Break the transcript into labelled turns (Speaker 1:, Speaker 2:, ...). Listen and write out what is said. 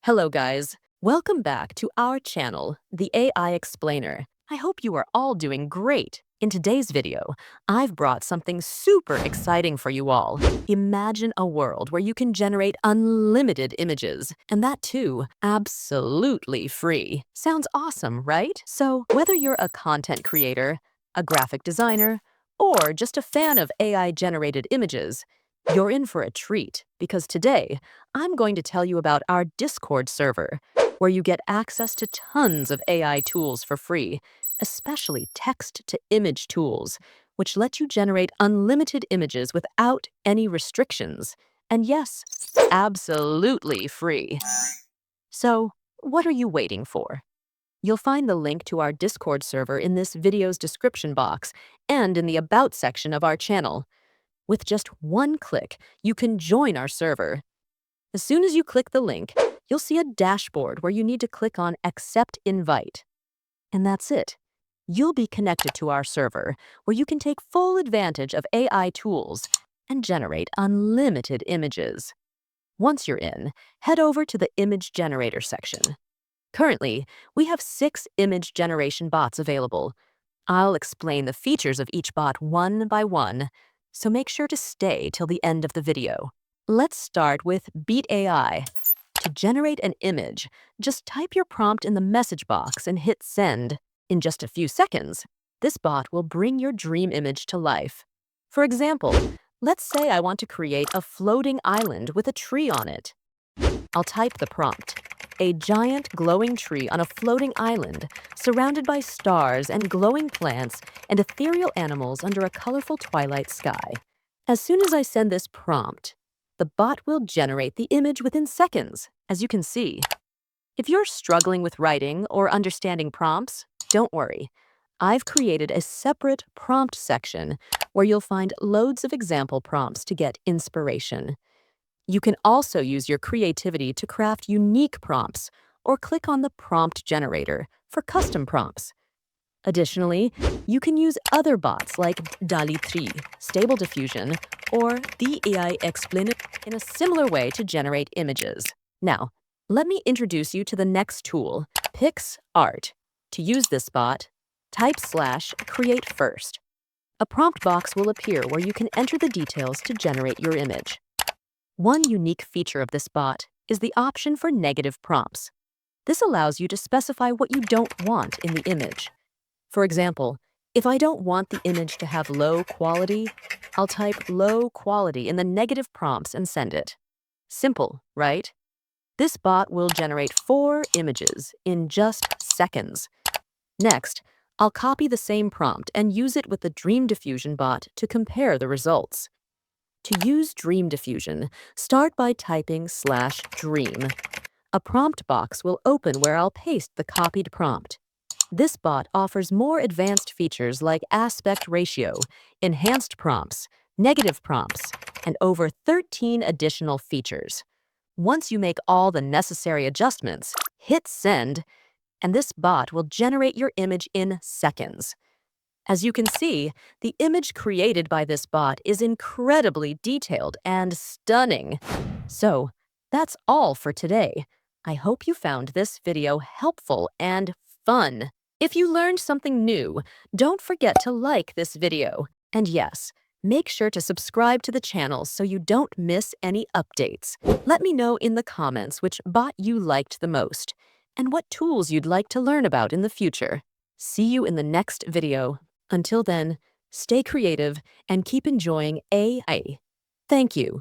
Speaker 1: Hello, guys. Welcome back to our channel, the AI Explainer. I hope you are all doing great. In today's video, I've brought something super exciting for you all. Imagine a world where you can generate unlimited images, and that too, absolutely free. Sounds awesome, right? So, whether you're a content creator, a graphic designer, or just a fan of AI-generated images, you're in for a treat because today, I'm going to tell you about our Discord server, where you get access to tons of AI tools for free, especially text-to-image tools, which let you generate unlimited images without any restrictions. And yes, absolutely free. So, what are you waiting for? You'll find the link to our Discord server in this video's description box and in the About section of our channel. With just one click, you can join our server. As soon as you click the link, you'll see a dashboard where you need to click on Accept Invite. And that's it. You'll be connected to our server, where you can take full advantage of AI tools and generate unlimited images. Once you're in, head over to the Image Generator section. Currently, we have 6 image generation bots available. I'll explain the features of each bot one by one, so make sure to stay till the end of the video. Let's start with Beat AI. To generate an image, just type your prompt in the message box and hit send. In just a few seconds, this bot will bring your dream image to life. For example, let's say I want to create a floating island with a tree on it. I'll type the prompt: a giant glowing tree on a floating island, surrounded by stars and glowing plants and ethereal animals under a colorful twilight sky. As soon as I send this prompt, the bot will generate the image within seconds, as you can see. If you're struggling with writing or understanding prompts, don't worry. I've created a separate prompt section where you'll find loads of example prompts to get inspiration. You can also use your creativity to craft unique prompts or click on the prompt generator for custom prompts. Additionally, you can use other bots like DALI 3, Stable Diffusion, or the AI Explainer in a similar way to generate images. Now, let me introduce you to the next tool, PixArt. To use this bot, type /create first. A prompt box will appear where you can enter the details to generate your image. One unique feature of this bot is the option for negative prompts. This allows you to specify what you don't want in the image. For example, if I don't want the image to have low quality, I'll type low quality in the negative prompts and send it. Simple, right? This bot will generate 4 images in just seconds. Next, I'll copy the same prompt and use it with the Dream Diffusion bot to compare the results. To use Dream Diffusion, start by typing /dream. A prompt box will open where I'll paste the copied prompt. This bot offers more advanced features like aspect ratio, enhanced prompts, negative prompts, and over 13 additional features. Once you make all the necessary adjustments, hit send, and this bot will generate your image in seconds. As you can see, the image created by this bot is incredibly detailed and stunning. So, that's all for today. I hope you found this video helpful and fun. If you learned something new, don't forget to like this video. And yes, make sure to subscribe to the channel so you don't miss any updates. Let me know in the comments which bot you liked the most and what tools you'd like to learn about in the future. See you in the next video. Until then, stay creative and keep enjoying AI. Thank you.